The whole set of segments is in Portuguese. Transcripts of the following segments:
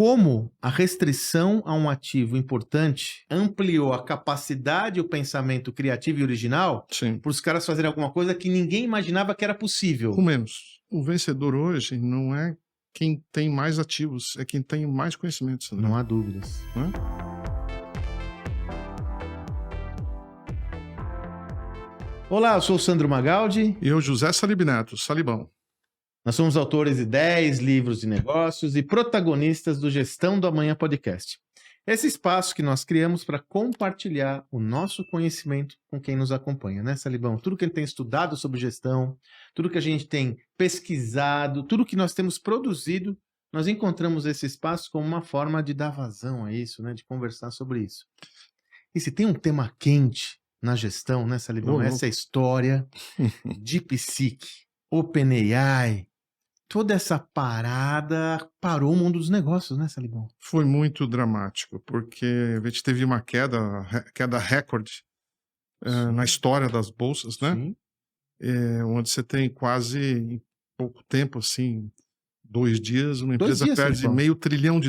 como a restrição a um ativo importante ampliou a capacidade e o pensamento criativo e original Sim. para os caras fazerem alguma coisa que ninguém imaginava que era possível. Com menos. O vencedor hoje não é quem tem mais ativos, é quem tem mais conhecimentos. Né? Não há dúvidas. Hã? Olá, eu sou o Sandro Magaldi. E eu, José Salib Neto, Salibão. Nós somos autores de 10 livros de negócios e protagonistas do Gestão do Amanhã Podcast. Esse espaço que nós criamos para compartilhar o nosso conhecimento com quem nos acompanha, né, Salibão? Tudo que a gente tem estudado sobre gestão, tudo que a gente tem pesquisado, tudo que nós temos produzido, nós encontramos esse espaço como uma forma de dar vazão a isso, né, de conversar sobre isso. E se tem um tema quente na gestão, né, Salibão? Essa é a história DeepSeek, OpenAI, toda essa parada parou o mundo dos negócios, né, Salibão? Foi muito dramático, porque a gente teve uma queda recorde na história das bolsas, né? Sim. Onde você tem quase, em pouco tempo, assim, 2 dias, uma 2 empresa dias, perde Salibão. $500 bilhão de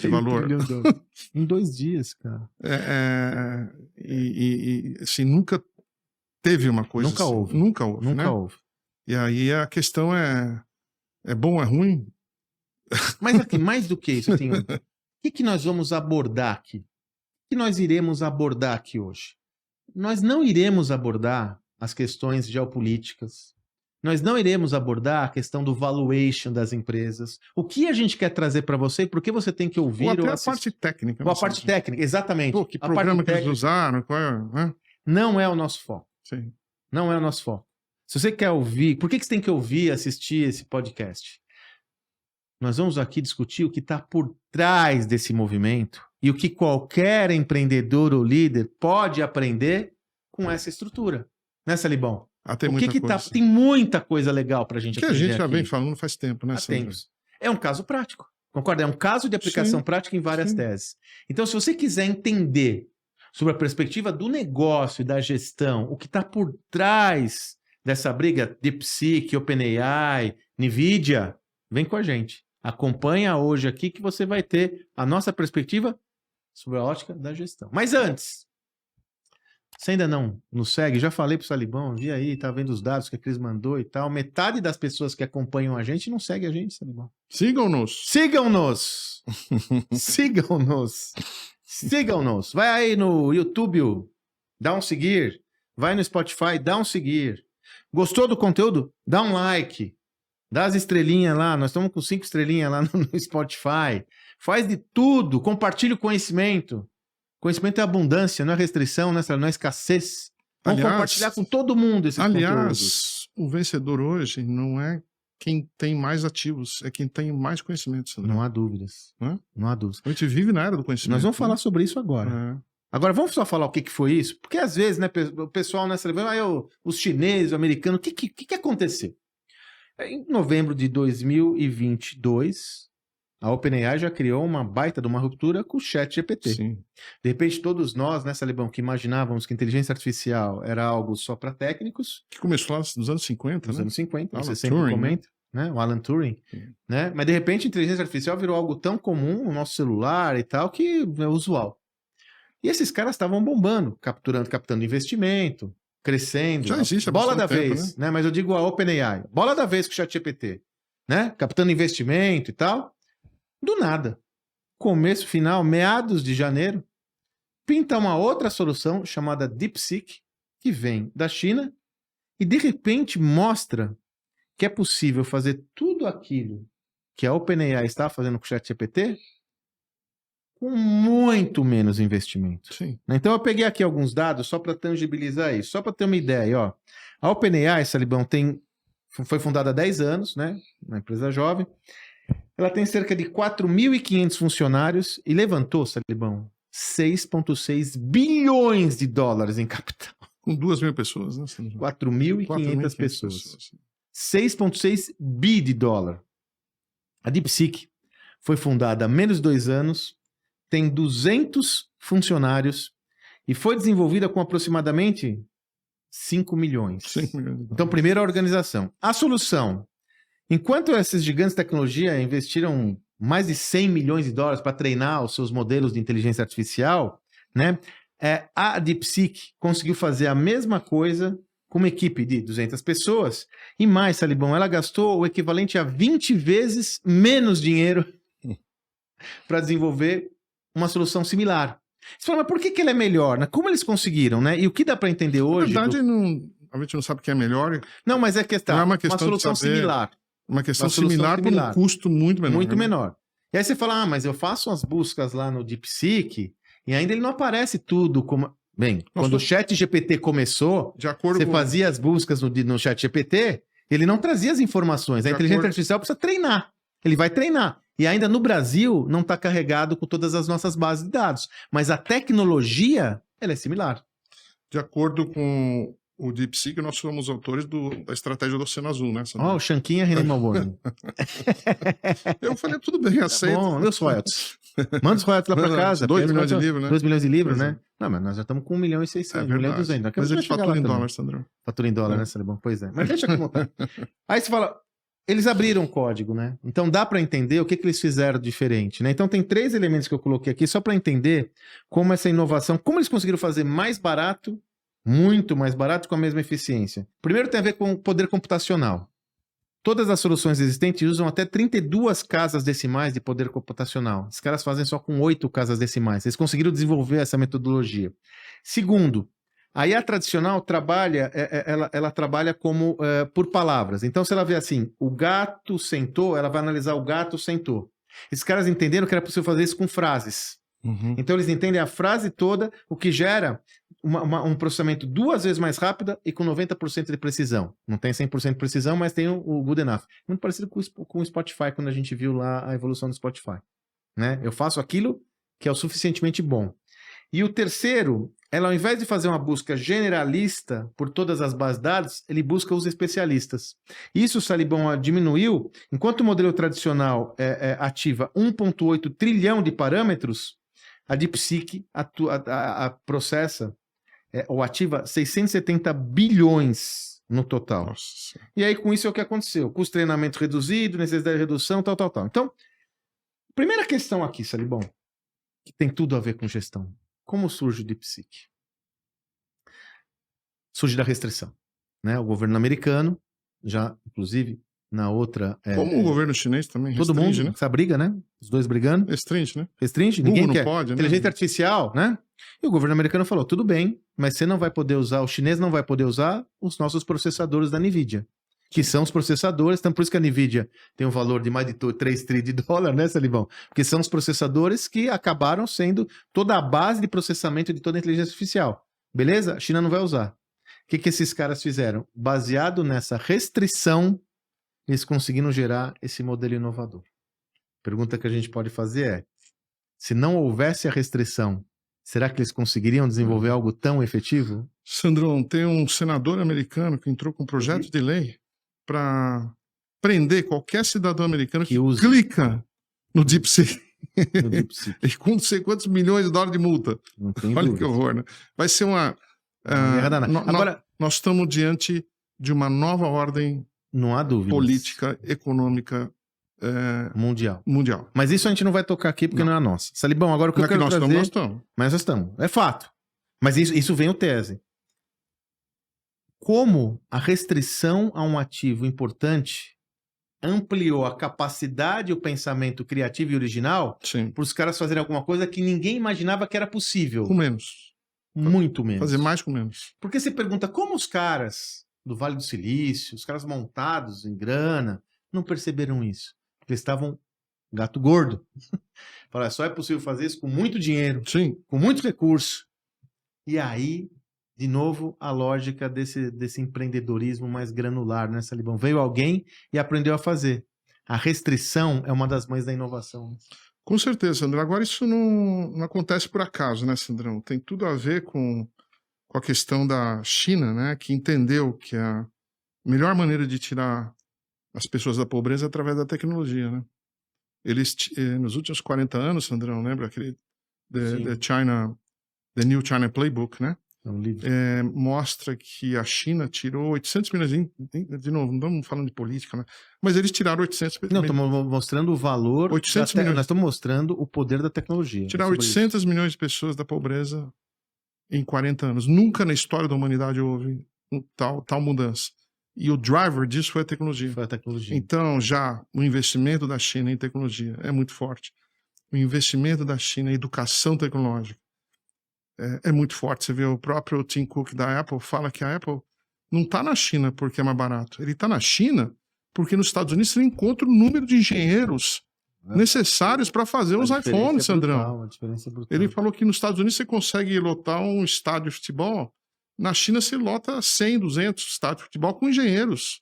valor. Em 2 dias, cara. Assim, nunca teve uma coisa Nunca assim. houve. Nunca houve, Nunca né? houve. E aí a questão é bom, é ruim? Mas aqui, mais do que isso, assim, o que nós vamos abordar aqui? O que nós iremos abordar aqui hoje? Nós não iremos abordar as questões geopolíticas. Nós não iremos abordar a questão do valuation das empresas. O que a gente quer trazer para você e por que você tem que ouvir Ou até a assistir? parte técnica. Ou a parte técnica, exatamente. Pô, que A programa parte que eles técnica usaram, qual é, né? não é o nosso foco. Sim. Não é o nosso foco. Se você quer ouvir, por que você tem que ouvir, assistir esse podcast? Nós vamos aqui discutir o que está por trás desse movimento e o que qualquer empreendedor ou líder pode aprender com essa estrutura. Né, Salibão? Tem O muita que coisa. Tem muita coisa legal para a gente Que a aprender gente já aqui. vem falando faz tempo, né, Há Sandro? tempos. É um caso prático. Concorda? É um caso de aplicação Sim, prática em várias sim. teses. Então, se você quiser entender sobre a perspectiva do negócio e da gestão, o que está por trás dessa briga DeepSeek, OpenAI, NVIDIA, vem com a gente. Acompanha hoje aqui que você vai ter a nossa perspectiva sobre a ótica da gestão. Mas antes, você ainda não nos segue? Já falei pro Salibão, vi aí, tá vendo os dados que a Cris mandou e tal. Metade das pessoas que acompanham a gente não segue a gente, Salibão. Sigam-nos. Sigam-nos! Sigam-nos! Sigam-nos! Vai aí no YouTube, dá um seguir. Vai no Spotify, dá um seguir. Gostou do conteúdo? Dá um like. Dá as estrelinhas lá, nós estamos com 5 estrelinhas lá no Spotify. Faz de tudo, compartilha o conhecimento. Conhecimento é abundância, não é restrição, não é escassez. Vamos compartilhar com todo mundo esses conteúdos. Aliás, o vencedor hoje não é quem tem mais ativos, é quem tem mais conhecimentos. Né? Não há dúvidas. Hã? Não há dúvidas. A gente vive na era do conhecimento. Nós vamos falar sobre isso agora. É. Agora, vamos só falar o que foi isso? Porque às vezes, né, o pessoal, né, os chineses, o americano, o que aconteceu? Em novembro de 2022, a OpenAI já criou uma baita de uma ruptura com o ChatGPT. Sim. De repente, todos nós, né, Salibão, que imaginávamos que inteligência artificial era algo só para técnicos. Que começou lá nos anos 50, nos né? anos 50, Alan você sempre Turing, comenta, né? O Alan Turing. Né? Mas, de repente, a inteligência artificial virou algo tão comum no nosso celular e tal, que é usual. E esses caras estavam bombando, captando investimento, crescendo. Já existe há bola da bastante tempo, vez, né? Mas eu digo a OpenAI. Bola da vez com o ChatGPT, né? Captando investimento e tal. Do nada. Começo, final, meados de janeiro, pinta uma outra solução chamada DeepSeek, que vem da China e de repente mostra que é possível fazer tudo aquilo que a OpenAI está fazendo com o ChatGPT com muito menos investimento. Sim. Então eu peguei aqui alguns dados só para tangibilizar isso, só para ter uma ideia. Ó. A OpenAI, Salibão, foi fundada há 10 anos, né? Uma empresa jovem. Ela tem cerca de 4.500 funcionários e levantou, Salibão, 6,6 bilhões de dólares em capital. Com 2.000 pessoas, né? 4.500 pessoas. 6,6 bi de dólar. A DeepSeek foi fundada há menos de 2 anos, tem 200 funcionários e foi desenvolvida com aproximadamente 5 milhões. 5 milhões. Então, primeiro a organização. A solução. Enquanto esses gigantes de tecnologia investiram mais de 100 milhões de dólares para treinar os seus modelos de inteligência artificial, né? A DeepSeek conseguiu fazer a mesma coisa com uma equipe de 200 pessoas, e mais, Salibão, ela gastou o equivalente a 20 vezes menos dinheiro para desenvolver uma solução similar. Você fala, mas por que ela é melhor? Né? Como eles conseguiram, né? E o que dá para entender hoje... Na verdade, a gente não sabe o que é melhor. Não, mas é questão, não é uma questão solução de saber, similar. Uma questão similar por um custo muito menor. Muito menor. E aí você fala, mas eu faço umas buscas lá no DeepSeek e ainda ele não aparece tudo como... Bem, quando o ChatGPT começou, você fazia as buscas no ChatGPT, ele não trazia as informações. A inteligência artificial precisa treinar. Ele vai treinar. E ainda no Brasil não está carregado com todas as nossas bases de dados. Mas a tecnologia, ela é similar. De acordo com o DeepSeek, nós somos autores da estratégia do Oceano Azul, né? Ó, o Shankinha René Malboni. Eu falei, tudo bem, aceito. Bom, meus royalties. Manda os royalties lá para casa. 2 milhões de livros, né? 2 milhões de livros, né? Não, mas nós já estamos com 1 milhão e 600, 1 milhão e 200. Mas ele fatura em dólar, Sandrão. Fatura em dólar, né, Salibão? Pois é. Mas deixa eu contar. Aí você fala, eles abriram o código, né? Então dá para entender o que eles fizeram diferente, né? Então tem 3 elementos que eu coloquei aqui só para entender como essa inovação, como eles conseguiram fazer mais barato, muito mais barato com a mesma eficiência. Primeiro tem a ver com o poder computacional. Todas as soluções existentes usam até 32 casas decimais de poder computacional. Os caras fazem só com 8 casas decimais. Eles conseguiram desenvolver essa metodologia. Segundo, a IA tradicional trabalha, ela trabalha como por palavras. Então, se ela vê assim, o gato sentou, ela vai analisar o gato sentou. Esses caras entenderam que era possível fazer isso com frases. Uhum. Então, eles entendem a frase toda, o que gera um processamento 2 vezes mais rápido e com 90% de precisão. Não tem 100% de precisão, mas tem o good enough. Muito parecido com o Spotify, quando a gente viu lá a evolução do Spotify. Né? Eu faço aquilo que é o suficientemente bom. E o terceiro, ela, ao invés de fazer uma busca generalista por todas as bases de dados, ele busca os especialistas. Isso, Salibão, diminuiu. Enquanto o modelo tradicional ativa 1,8 trilhão de parâmetros, a DeepSeek processa ou ativa 670 bilhões no total. Nossa. E aí, com isso, é o que aconteceu. Custo de treinamento reduzido, necessidade de redução, tal. Então, primeira questão aqui, Salibão, que tem tudo a ver com gestão. Como surge o DeepSeek? Surge da restrição. Né? O governo americano, já, inclusive, na outra... Como o governo chinês também todo restringe, mundo, né? essa briga, né? Os dois brigando. Restringe, né? Restringe, ninguém não quer. pode, Inteligência né? artificial, né? E o governo americano falou, tudo bem, mas você não vai poder usar, o chinês não vai poder usar os nossos processadores da NVIDIA, que são os processadores, então por isso que a NVIDIA tem um valor de mais de 3 trilhões de dólares, né, Salibão? Porque são os processadores que acabaram sendo toda a base de processamento de toda a inteligência artificial. Beleza? A China não vai usar. O que esses caras fizeram? Baseado nessa restrição, eles conseguiram gerar esse modelo inovador. A pergunta que a gente pode fazer é, se não houvesse a restrição, será que eles conseguiriam desenvolver algo tão efetivo? Sandrão, tem um senador americano que entrou com um projeto de lei para prender qualquer cidadão americano que clica no DeepSeek. E com não sei quantos milhões de dólares de multa. Não tem Olha dúvida. que horror, né? Vai ser uma... Agora, nós estamos diante de uma nova ordem não há dúvida. política, econômica mundial. mundial. Mas isso a gente não vai tocar aqui porque não é a nossa. Salibão, agora o que eu quero trazer... Nós estamos. Mas nós estamos. É fato. Mas isso vem o tese. Como a restrição a um ativo importante ampliou a capacidade e o pensamento criativo e original para os caras fazerem alguma coisa que ninguém imaginava que era possível. Com menos. Muito menos. Fazer mais com menos. Porque você pergunta como os caras do Vale do Silício, os caras montados em grana, não perceberam isso. Porque eles estavam gato gordo. Falaram, só é possível fazer isso com muito dinheiro, sim, com muito recurso. E aí, de novo, a lógica desse empreendedorismo mais granular, né, Salibão? Veio alguém e aprendeu a fazer. A restrição é uma das mães da inovação. Com certeza, Sandrão. Agora, isso não acontece por acaso, né, Sandrão? Tem tudo a ver com a questão da China, né, que entendeu que a melhor maneira de tirar as pessoas da pobreza é através da tecnologia, né? Eles, nos últimos 40 anos, Sandrão, lembra aquele The New China Playbook, né? É um livro. mostra que a China tirou 800 milhões, de novo, não estamos falando de política, né? Mas eles tiraram 800 Não, milhões. estamos mostrando o valor. 800 milhões. Nós estamos mostrando o poder da tecnologia. Tirar 800 milhões de pessoas da pobreza em 40 anos. Nunca na história da humanidade houve tal mudança. E o driver disso foi a tecnologia. Foi a tecnologia. Então, já o investimento da China em tecnologia é muito forte. O investimento da China em educação tecnológica é muito forte. Você vê o próprio Tim Cook da Apple fala que a Apple não está na China porque é mais barato. Ele está na China porque nos Estados Unidos você encontra o número de engenheiros necessários para fazer os iPhones, Sandrão. A diferença é brutal. Ele falou que nos Estados Unidos você consegue lotar um estádio de futebol. Na China você lota 100, 200 estádios de futebol com engenheiros.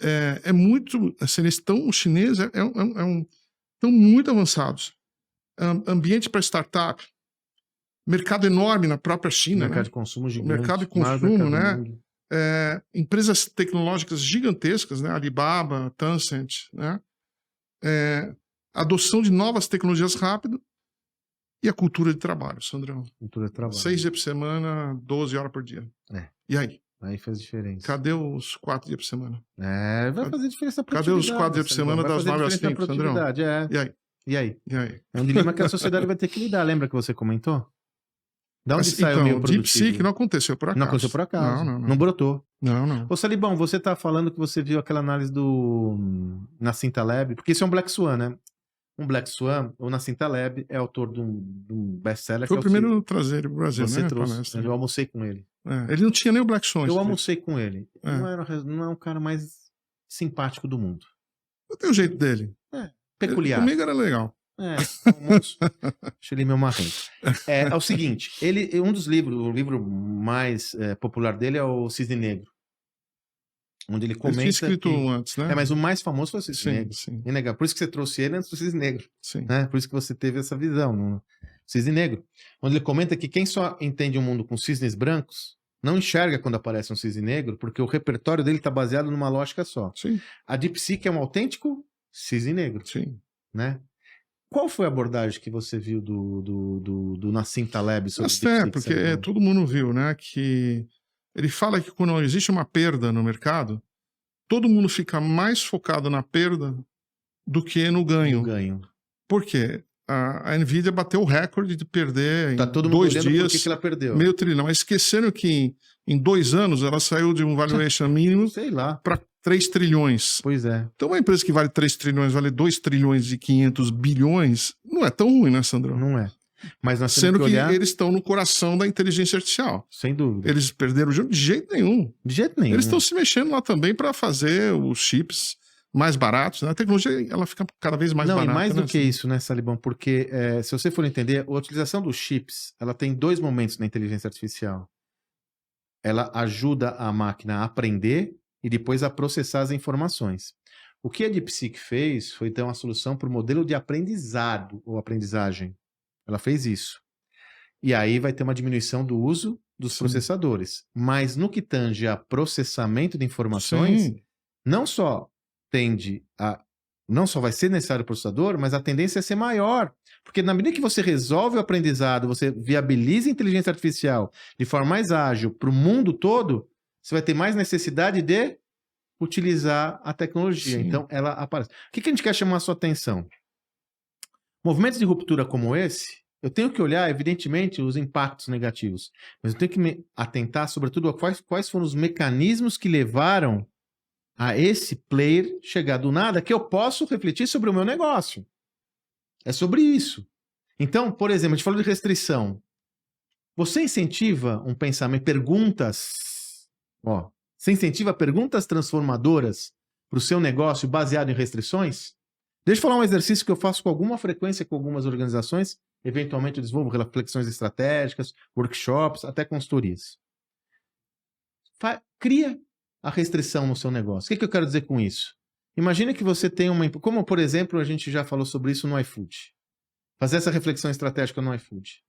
É muito... Assim, os chineses estão muito avançados. Ambiente para startup. Mercado enorme na própria China. Mercado né? de consumo gigante. Mercado de consumo, né? Empresas tecnológicas gigantescas, né? Alibaba, Tencent, né? Adoção de novas tecnologias rápido e a cultura de trabalho, Sandrão. Cultura de trabalho. 6 dias por semana, 12 horas por dia. E aí? Aí faz diferença. Cadê os 4 dias por semana? Vai fazer diferença pra Cadê os 4 dias por semana das 9 às 5, Sandrão? E aí? É um dilema que a sociedade vai ter que lidar. Lembra que você comentou? Da onde saiu o meio produtivo? DeepSeek não aconteceu por acaso. Não aconteceu por acaso. Não brotou. Não. Ô, Salibão, você tá falando que você viu aquela análise do Nassim Taleb, porque isso é um Black Swan, né? Um Black Swan, o Nassim Taleb é autor de um best-seller. Foi o primeiro a trazer ele pro Brasil, você né? trouxe. Eu almocei com ele. Ele não tinha nem o Black Swan. Eu almocei com ele. Não é o cara mais simpático do mundo. Tem o jeito dele. Peculiar. Comigo era legal. Almoço. Deixa ele meu marrento. É o seguinte, um dos livros, o livro mais popular dele é o Cisne Negro. Onde ele comenta. Ele tinha escrito antes, né? Mas o mais famoso foi o Cisne Negro. Sim. Inegável. Por isso que você trouxe ele antes do Cisne Negro. Sim. Né? Por isso que você teve essa visão. No Cisne Negro. Onde ele comenta que quem só entende o mundo com cisnes brancos não enxerga quando aparece um cisne negro, porque o repertório dele está baseado numa lógica só. Sim. A DeepSeek é um autêntico cisne negro. Sim. Né? Qual foi a abordagem que você viu do Nassim Taleb sobre DeepSeek? Porque todo mundo viu, né? Que ele fala que quando existe uma perda no mercado, todo mundo fica mais focado na perda do que no ganho. Por quê? A Nvidia bateu o recorde de perder em 2 dias por que ela perdeu. meio trilhão. Mas esquecendo que em 2 anos ela saiu de um valuation mínimo para 3 trilhões. Pois é. Então uma empresa que vale 3 trilhões, vale 2 trilhões e 500 bilhões, não é tão ruim, né, Sandrão? Não é. Mas nós Sendo temos que olhar... eles estão no coração da inteligência artificial. Sem dúvida. Eles perderam o jogo de jeito nenhum. De jeito nenhum. Eles estão se mexendo lá também para fazer os chips mais baratos. Né? A tecnologia ela fica cada vez mais barata. Não, e mais do que isso, né, Salibão? Porque se você for entender, a utilização dos chips, ela tem 2 momentos na inteligência artificial. Ela ajuda a máquina a aprender e depois a processar as informações. O que a DeepSeek fez foi ter uma solução para o modelo de aprendizado ou aprendizagem. Ela fez isso. E aí vai ter uma diminuição do uso dos processadores. Mas no que tange a processamento de informações, não só vai ser necessário o processador, mas a tendência é ser maior. Porque na medida que você resolve o aprendizado, você viabiliza a inteligência artificial de forma mais ágil para o mundo todo, você vai ter mais necessidade de utilizar a tecnologia. Então, ela aparece. O que a gente quer chamar a sua atenção? Movimentos de ruptura como esse, eu tenho que olhar, evidentemente, os impactos negativos, mas eu tenho que me atentar, sobretudo, a quais foram os mecanismos que levaram a esse player chegar do nada, que eu posso refletir sobre o meu negócio. É sobre isso. Então, por exemplo, a gente falou de restrição. Você incentiva um pensamento, você incentiva perguntas transformadoras para o seu negócio baseado em restrições? Deixa eu falar um exercício que eu faço com alguma frequência com algumas organizações. Eventualmente eu desenvolvo reflexões estratégicas, workshops, até consultorias. Cria a restrição no seu negócio. O que eu quero dizer com isso? Imagina que você tem como, por exemplo, a gente já falou sobre isso no iFood. Fazer essa reflexão estratégica no iFood.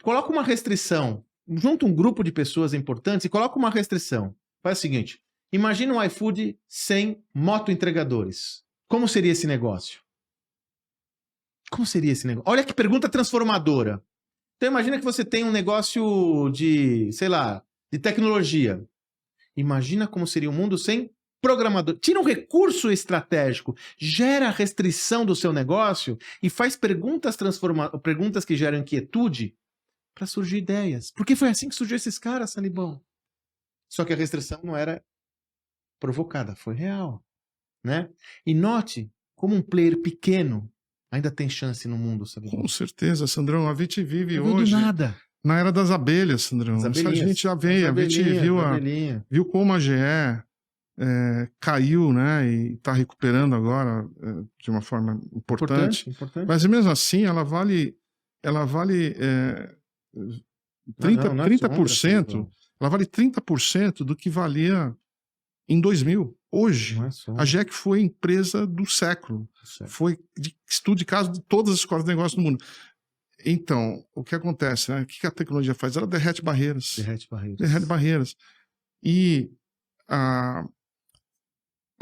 Coloca uma restrição. Junta um grupo de pessoas importantes e coloca uma restrição. Faz o seguinte. Imagina um iFood sem moto-entregadores. Como seria esse negócio? Como seria esse negócio? Olha que pergunta transformadora. Então imagina que você tem um negócio de, sei lá, de tecnologia. Imagina como seria um mundo sem programador. Tira um recurso estratégico, gera a restrição do seu negócio e faz perguntas que geram inquietude para surgir ideias. Porque foi assim que surgiu esses caras, Salibão. Só que a restrição não era provocada, foi real, né? E note como um player pequeno ainda tem chance no mundo, Salibão. Com certeza, Sandrão. A gente vive Não veio do hoje nada. na era das abelhas, Sandrão. As Isso a abelhinhas. gente já veio. As A gente abelhinhas. viu como a GE caiu, né? E está recuperando agora de uma forma importante. Importante. Mas mesmo assim, ela vale 30%. Ela vale 30% do que valia em 2000. Hoje, a GEC foi a empresa do século. Certo. Foi de estudo de caso de todas as escolas de negócio do mundo. Então, o que acontece, né? O que a tecnologia faz? Ela derrete barreiras. Derrete barreiras. E a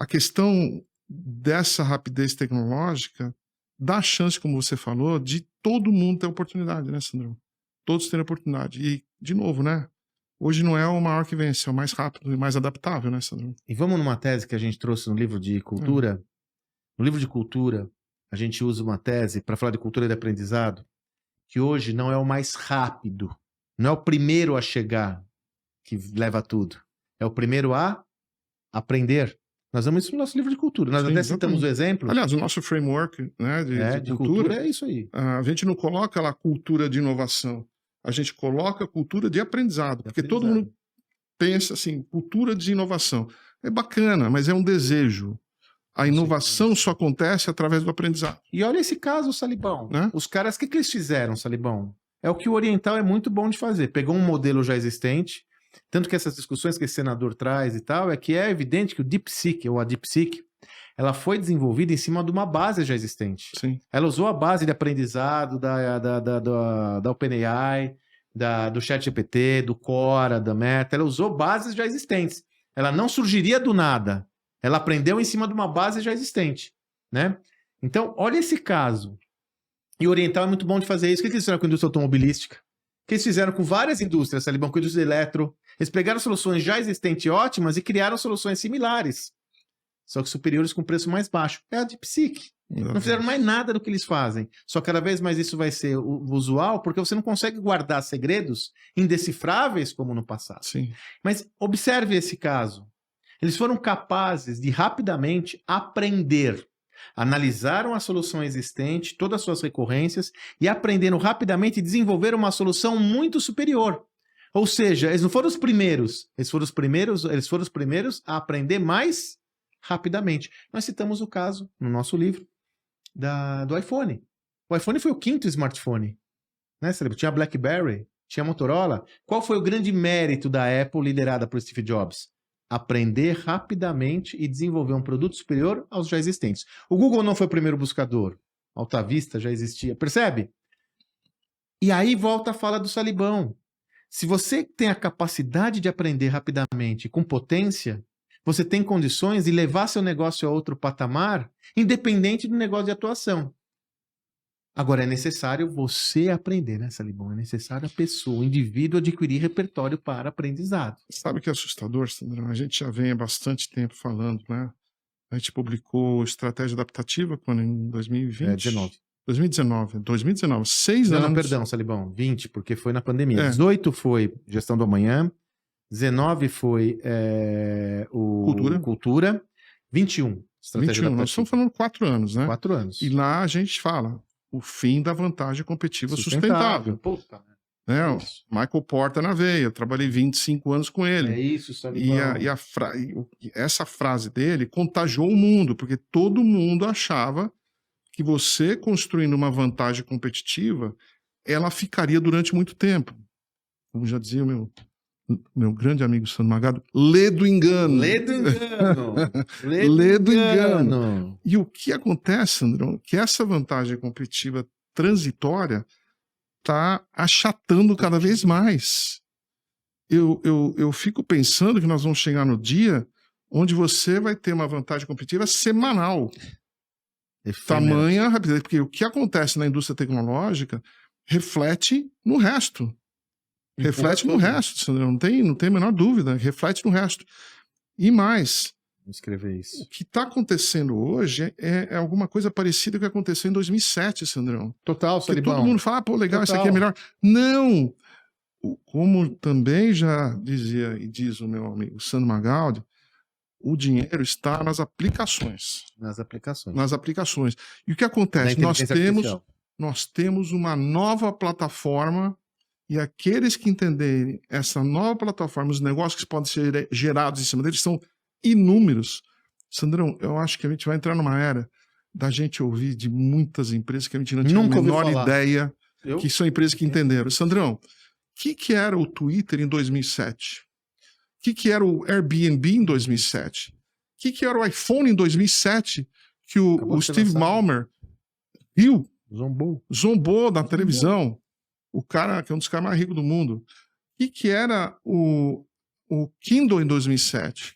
questão dessa rapidez tecnológica dá a chance, como você falou, de todo mundo ter oportunidade, né, Sandrão? Todos terem oportunidade. E, de novo, né? Hoje não é o maior que vence, é o mais rápido e mais adaptável, né, Sandrão? E vamos numa tese que a gente trouxe no livro de cultura. No livro de cultura, a gente usa uma tese para falar de cultura de aprendizado, que hoje não é o mais rápido, não é o primeiro a chegar que leva tudo. É o primeiro a aprender. Nós vamos isso no nosso livro de cultura. Nós até citamos o exemplo. Aliás, o nosso framework, né, de cultura é isso aí. A gente não coloca lá cultura de inovação. A gente coloca cultura de aprendizado. Porque todo mundo pensa assim, cultura de inovação. É bacana, mas é um desejo. A inovação só acontece através do aprendizado. E olha esse caso, Salibão. Né? Os caras, o que eles fizeram, Salibão? É o que o Oriental é muito bom de fazer. Pegou um modelo já existente, tanto que essas discussões que esse senador traz e tal, é que é evidente que o DeepSeek, ou a DeepSeek, ela foi desenvolvida em cima de uma base já existente. Sim. Ela usou a base de aprendizado da OpenAI, do ChatGPT, do Quora, da Meta. Ela usou bases já existentes. Ela não surgiria do nada. Ela aprendeu em cima de uma base já existente, né? Então, olha esse caso. E o Oriental é muito bom de fazer isso. O que eles fizeram com a indústria automobilística? O que eles fizeram com várias indústrias, Salibão, com a indústria eletro? Eles pegaram soluções já existentes ótimas e criaram soluções similares, só que superiores com preço mais baixo. É a DeepSeek. Não fizeram mais nada do que eles fazem. Só cada vez mais isso vai ser usual, porque você não consegue guardar segredos indecifráveis como no passado. Sim. Mas observe esse caso. Eles foram capazes de rapidamente aprender. Analisaram a solução existente, todas as suas recorrências, e aprenderam rapidamente e desenvolveram uma solução muito superior. Ou seja, eles não foram os primeiros, eles foram os primeiros a aprender mais rapidamente. Nós citamos o caso, no nosso livro, do iPhone. O iPhone foi o 5º smartphone. Né? Tinha a BlackBerry, tinha a Motorola. Qual foi o grande mérito da Apple liderada por Steve Jobs? Aprender rapidamente e desenvolver um produto superior aos já existentes. O Google não foi o primeiro buscador. Alta Vista já existia. Percebe? E aí volta a fala do Salibão. Se você tem a capacidade de aprender rapidamente com potência, você tem condições de levar seu negócio a outro patamar, independente do negócio de atuação. Agora, é necessário você aprender, né, Salibão? É necessário a pessoa, o indivíduo, adquirir repertório para aprendizado. Sabe o que é assustador, Sandrão? A gente já vem há bastante tempo falando, né? A gente publicou Estratégia Adaptativa quando em 2020? 2019, 6 anos. Não, perdão, Salibão, 20, porque foi na pandemia. 18 foi Gestão do Amanhã, 19 foi Cultura, 21, Estratégia Adaptativa. Nós estamos falando 4 anos, né? 4 anos. E lá a gente fala o fim da vantagem competitiva sustentável. Puta, né? Michael Porter na veia, eu trabalhei 25 anos com ele. É isso, Salibão. E essa frase dele contagiou o mundo, porque todo mundo achava que você construindo uma vantagem competitiva, ela ficaria durante muito tempo. Como já dizia o meu grande amigo Sandro Magado, lê do engano. Lê do engano. Lê do engano. E o que acontece, Sandrão, que essa vantagem competitiva transitória está achatando cada vez mais. Eu fico pensando que nós vamos chegar no dia onde você vai ter uma vantagem competitiva semanal. Tamanha rapidez. Porque o que acontece na indústria tecnológica reflete no resto. Reflete no tudo. resto, Sandrão. Não tem a menor dúvida. Reflete no resto. E mais, Vou escrever o isso. que está acontecendo hoje é alguma coisa parecida com o que aconteceu em 2007, Sandrão. Total, Porque Salibão. todo mundo fala, pô, legal, isso aqui é Total. melhor. Não! Como também já dizia e diz o meu amigo Sandro Magaldi, o dinheiro está nas aplicações. Nas aplicações. Nas aplicações. E o que Da acontece? inteligência artificial. Nós temos uma nova plataforma e aqueles que entenderem essa nova plataforma, os negócios que podem ser gerados em cima deles são inúmeros. Sandrão, eu acho que a gente vai entrar numa era da gente ouvir de muitas empresas que a gente não tinha a Nunca ouvi menor falar. ideia Eu? que são empresas que entenderam. Sandrão, o que era o Twitter em 2007? O que era o Airbnb em 2007? O que era o iPhone em 2007 que Acabou o de ser Steve lançado. Ballmer viu, Zombou. na televisão? O cara que é um dos caras mais ricos do mundo. O que era o Kindle em 2007?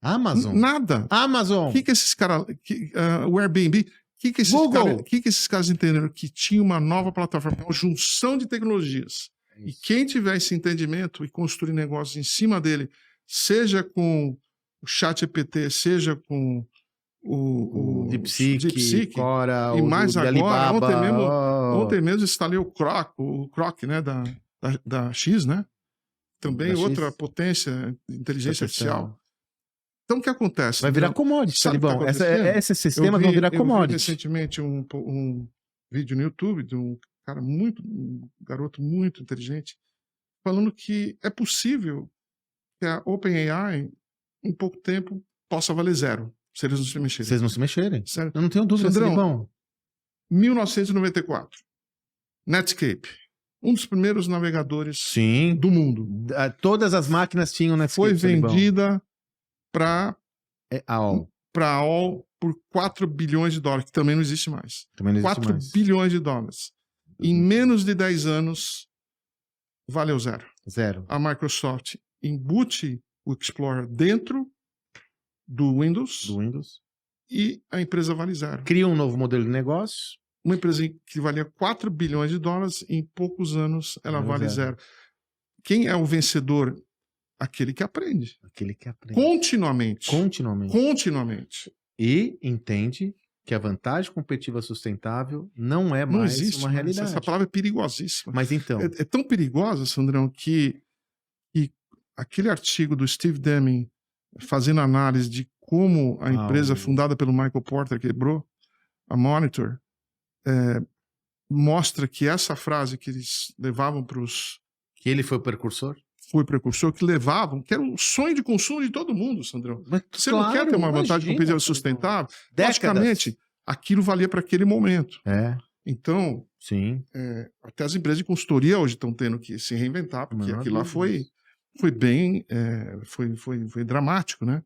Amazon. Nada. Amazon. O que esses caras... o Airbnb... O que esses caras entenderam? Que tinha uma nova plataforma, uma junção de tecnologias. E quem tiver esse entendimento e construir negócios em cima dele, seja com o ChatGPT, seja com o DeepSeek, Cora, e mais agora, Alibaba. ontem mesmo instalei o Croc, né, da X, né? Também Da outra X. potência de inteligência artificial. Então, o que acontece? Vai virar commodity, Sabe o que tá Salibão. acontecendo? Esses sistemas vão virar Eu vi commodity. recentemente um vídeo no YouTube de um garoto muito inteligente, falando que é possível que a OpenAI, em pouco tempo, possa valer zero, se eles não se mexerem. Vocês não se mexerem? Sério. Eu não tenho dúvida, Sandrão, Salibão. 1994, Netscape, um dos primeiros navegadores Sim. do mundo. Todas as máquinas tinham Netscape, Foi Salibão. vendida para AOL. a AOL por 4 bilhões de dólares, que também não existe mais. Também não existe 4 mais. bilhões de dólares. Em menos de 10 anos, valeu zero. Zero. A Microsoft embute o Explorer dentro do Windows e a empresa vale zero. Cria um novo modelo de negócio. Uma empresa que valia 4 bilhões de dólares, em poucos anos ela vale zero. Quem é o vencedor? Aquele que aprende. Aquele que aprende. Continuamente. E entende que a vantagem competitiva sustentável não é mais uma realidade. Essa palavra é perigosíssima. Mas então... É tão perigosa, Sandrão, que aquele artigo do Steve Deming fazendo análise de como a empresa fundada pelo Michael Porter quebrou, a Monitor, mostra que essa frase que eles levavam para os... Que ele foi o precursor? Foi precursor, que levavam, que era um sonho de consumo de todo mundo, Sandrão. Mas, você não quer ter uma vantagem competitiva sustentável? Logicamente, aquilo valia para aquele momento. Então, sim. Até as empresas de consultoria hoje estão tendo que se reinventar, porque aquilo lá foi bem, foi dramático, né?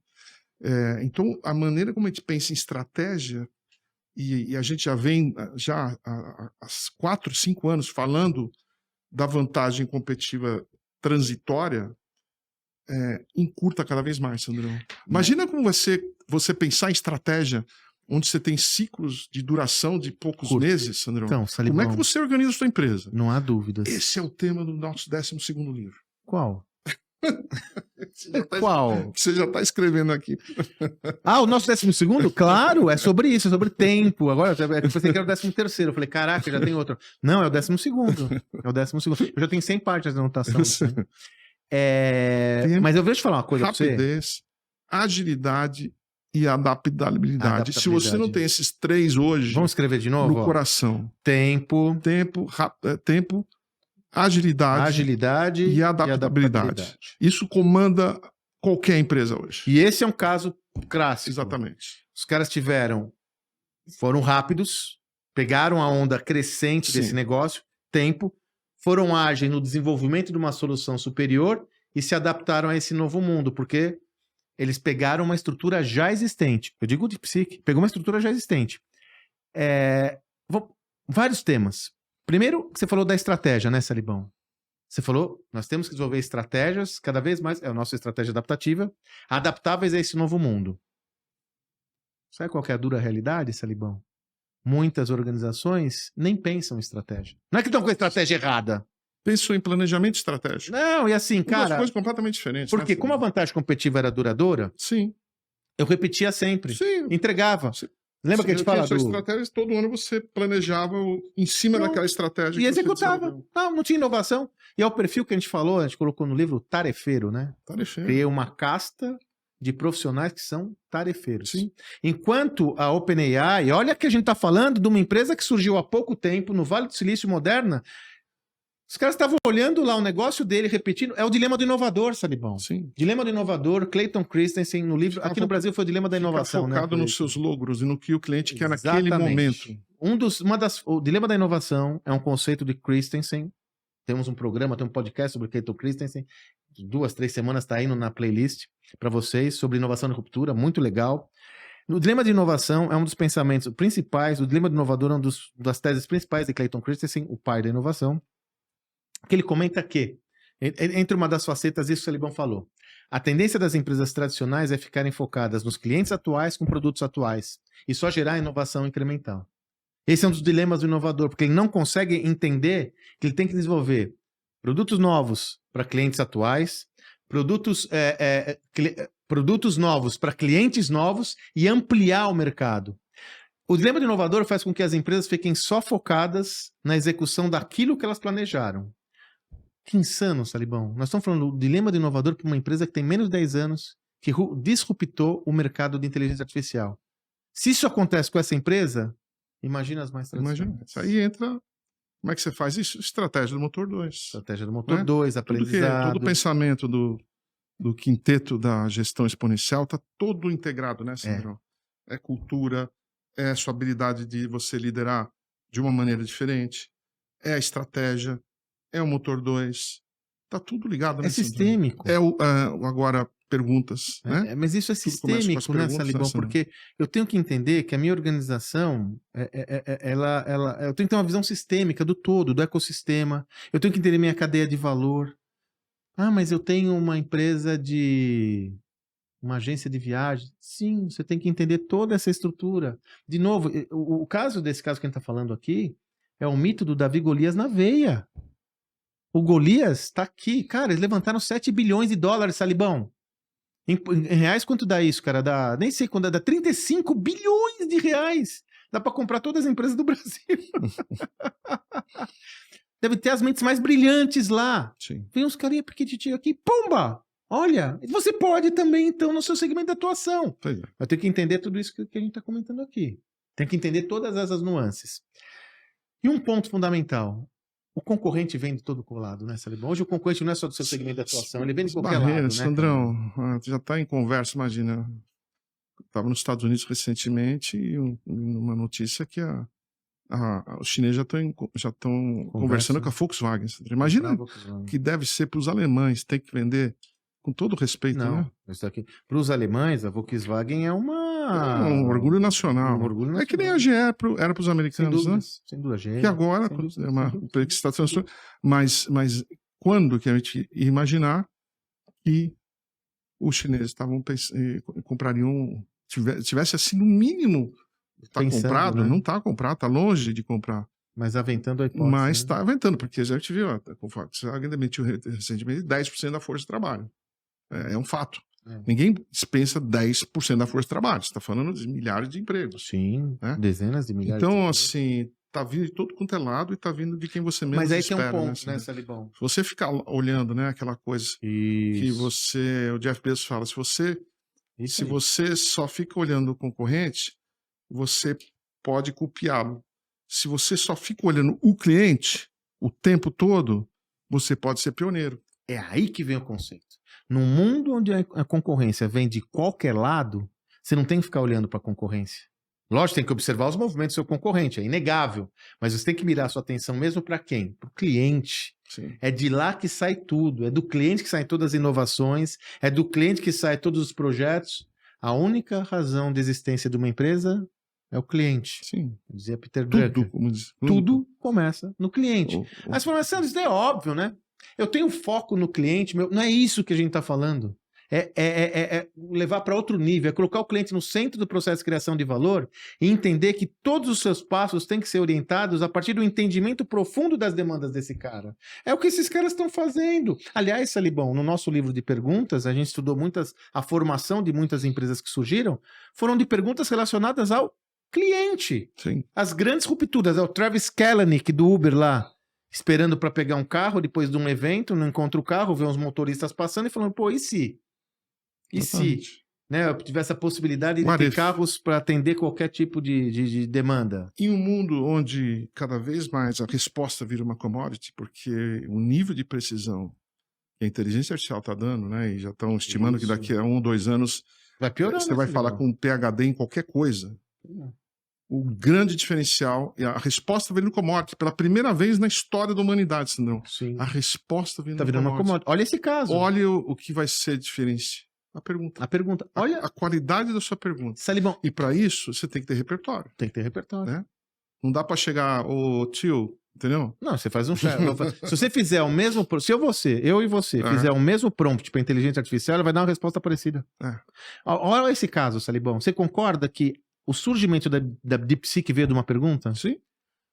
Então, a maneira como a gente pensa em estratégia, e a gente já vem há 4, 5 anos falando da vantagem competitiva transitória, encurta cada vez mais, Sandrão. Imagina como você pensar em estratégia onde você tem ciclos de duração de poucos meses, Sandrão. Então, Salibão, como é que você organiza a sua empresa? Não há dúvidas. Esse é o tema do nosso 12º livro. Qual? Qual? Você já está escrevendo aqui. O nosso 12º? Claro, é sobre isso, é sobre tempo. Agora, eu pensei que era o 13º. Eu falei, caraca, já tem outro. Não, é o 12º. É o 12º. Eu já tenho 100 páginas de anotação. Mas eu vou te falar uma coisa pra você. Rapidez, agilidade e adaptabilidade. Se você não tem esses 3 hoje... Vamos escrever de novo? No coração. Tempo, agilidade e adaptabilidade. Isso comanda qualquer empresa hoje. E esse é um caso clássico. Exatamente. Os caras foram rápidos, pegaram a onda crescente desse negócio, tempo, foram ágeis no desenvolvimento de uma solução superior e se adaptaram a esse novo mundo, porque eles pegaram uma estrutura já existente. Eu digo de psique, pegou uma estrutura já existente. Vários temas. Primeiro, você falou da estratégia, né, Salibão? Você falou, nós temos que desenvolver estratégias cada vez mais, é a nossa estratégia adaptativa, adaptáveis a esse novo mundo. Sabe qual que é a dura realidade, Salibão? muitas organizações nem pensam em estratégia. Não é que estão com a estratégia errada. Pensou em planejamento estratégico. Não, e assim, Duas cara... coisas completamente diferentes. Porque né? como a vantagem competitiva era duradoura, Sim. eu repetia sempre. Sim. Entregava. Sim. Lembra que a gente fala do... estratégia, todo ano você planejava em cima daquela estratégia. E executava. Não tinha inovação. E é o perfil que a gente falou, a gente colocou no livro, tarefeiro, né? Tarefeiro. Criei uma casta de profissionais que são tarefeiros. Sim. Enquanto a OpenAI, olha que a gente está falando de uma empresa que surgiu há pouco tempo no Vale do Silício Moderna, os caras estavam olhando lá o negócio dele, repetindo. É o dilema do inovador, Salibão. Sim. Dilema do inovador, Clayton Christensen, no livro. Aqui no Brasil foi o dilema da inovação. Focado né, nos seus logros e no que o cliente quer Exatamente. naquele momento. O dilema da inovação é um conceito de Christensen. Temos um programa, tem um podcast sobre Clayton Christensen. 2, 3 semanas está indo na playlist para vocês sobre inovação e ruptura, muito legal. O dilema de inovação é um dos pensamentos principais. O dilema do inovador é uma das teses principais de Clayton Christensen, o pai da inovação. Que ele comenta que, entre uma das facetas, isso o Salibão falou, a tendência das empresas tradicionais é ficarem focadas nos clientes atuais com produtos atuais e só gerar inovação incremental. Esse é um dos dilemas do inovador, porque ele não consegue entender que ele tem que desenvolver produtos novos para clientes atuais, produtos novos para clientes novos e ampliar o mercado. O dilema do inovador faz com que as empresas fiquem só focadas na execução daquilo que elas planejaram. Que insano, Salibão. Nós estamos falando do dilema do inovador para uma empresa que tem menos de 10 anos, que disruptou o mercado de inteligência artificial. Se isso acontece com essa empresa, imagina as mais tradicionais. Imagina. Isso aí entra... Como é que você faz isso? Estratégia do motor 2. Estratégia do motor 2, aprendizado. Todo o pensamento do quinteto da gestão exponencial está todo integrado, né, Sandrão? É cultura, é a sua habilidade de você liderar de uma maneira diferente, é a estratégia, é o motor 2, tá tudo ligado, né? É sistêmico. Agora, perguntas, né? Mas isso é sistêmico, né, Salibão? Porque eu tenho que entender que a minha organização, eu tenho que ter uma visão sistêmica do todo, do ecossistema, eu tenho que entender minha cadeia de valor. Ah, mas eu tenho uma empresa uma agência de viagem. Sim, você tem que entender toda essa estrutura. De novo, desse caso que a gente está falando aqui, é o mito do Davi Golias na veia. O Golias está aqui. Cara, eles levantaram 7 bilhões de dólares, Salibão. Em reais, quanto dá isso, cara? Nem sei quando dá 35 bilhões de reais. Dá para comprar todas as empresas do Brasil. Deve ter as mentes mais brilhantes lá. Sim. Vem uns carinha pequititinho aqui, pumba! Olha, você pode também, então, no seu segmento de atuação. Mas tem que entender tudo isso que a gente está comentando aqui. Tem que entender todas essas nuances. E um ponto fundamental. O concorrente vem de todo lado, né, Salibão? Hoje o concorrente não é só do seu segmento de atuação, ele vem de qualquer lado, né? Sandrão, já está em conversa, imagina. Estava nos Estados Unidos recentemente e uma notícia que os chineses já estão conversando com a Volkswagen. Imagina que deve ser para os alemães, tem que vender com todo respeito, não, né? Para os alemães, a Volkswagen é um orgulho nacional. É que nem a GE era para os americanos, sem dúvida, né? Sem dúvida, GE. Que agora é uma que está transformando. Mas quando que a gente ia imaginar que os chineses comprariam, tivesse assim no mínimo, está comprado, né? Não está comprado, está longe de comprar. Mas aventando a hipótese. Mas está aventando, porque a gente viu, a Volkswagen demitiu recentemente 10% da força de trabalho. É um fato. Ninguém dispensa 10% da força de trabalho. Você está falando de milhares de empregos. Sim, né? Dezenas de milhares então, de empregos. Assim, tá vindo de todo quanto é lado e tá vindo de quem você menos espera. Mas aí tem um ponto, né, Salibão? Se você ficar olhando, né, aquela coisa que o Jeff Bezos fala, se você só fica olhando o concorrente, você pode copiá-lo. Se você só fica olhando o cliente o tempo todo, você pode ser pioneiro. É aí que vem o conceito. Num mundo onde a concorrência vem de qualquer lado, você não tem que ficar olhando para a concorrência. Lógico, tem que observar os movimentos do seu concorrente, é inegável. Mas você tem que mirar a sua atenção mesmo para quem? Para o cliente. Sim. É de lá que sai tudo. É do cliente que saem todas as inovações. É do cliente que saem todos os projetos. A única razão de existência de uma empresa é o cliente. Sim. Dizia Peter Drucker. Tudo começa no cliente. Aí você fala, Sandro, isso é óbvio, né? Eu tenho foco no cliente, não é isso que a gente está falando. É levar para outro nível, é colocar o cliente no centro do processo de criação de valor e entender que todos os seus passos têm que ser orientados a partir do entendimento profundo das demandas desse cara. É o que esses caras estão fazendo. Aliás, Salibão, no nosso livro de perguntas, a gente estudou a formação de muitas empresas que surgiram, foram de perguntas relacionadas ao cliente. Sim. As grandes rupturas, é o Travis Kalanick do Uber lá, esperando para pegar um carro depois de um evento, não encontra o carro, vê uns motoristas passando e falando, pô, e se? E se, né, eu tivesse a possibilidade de ter carros para atender qualquer tipo de demanda? Em um mundo onde cada vez mais a resposta vira uma commodity, porque o nível de precisão que a inteligência artificial está dando, né, e já estão estimando que daqui a 1 ou 2 anos vai piorar, você vai falar com um PhD em qualquer coisa. O grande diferencial, e a resposta veio no commodity, pela primeira vez na história da humanidade, Sandrão. Sim. A resposta veio Tá no virando uma commodity. Olha esse caso. Olha o que vai ser diferente. A pergunta. Olha a qualidade da sua pergunta. Salibão. E para isso, você tem que ter repertório. Tem que ter repertório. Né? Não dá para chegar, ô tio, entendeu? Não, você faz um chat. Se você fizer o mesmo... Se eu e você fizer o mesmo prompt para inteligência artificial, ela vai dar uma resposta parecida. Olha esse caso, Salibão. Você concorda que o surgimento da DeepSeek veio de uma pergunta? Sim.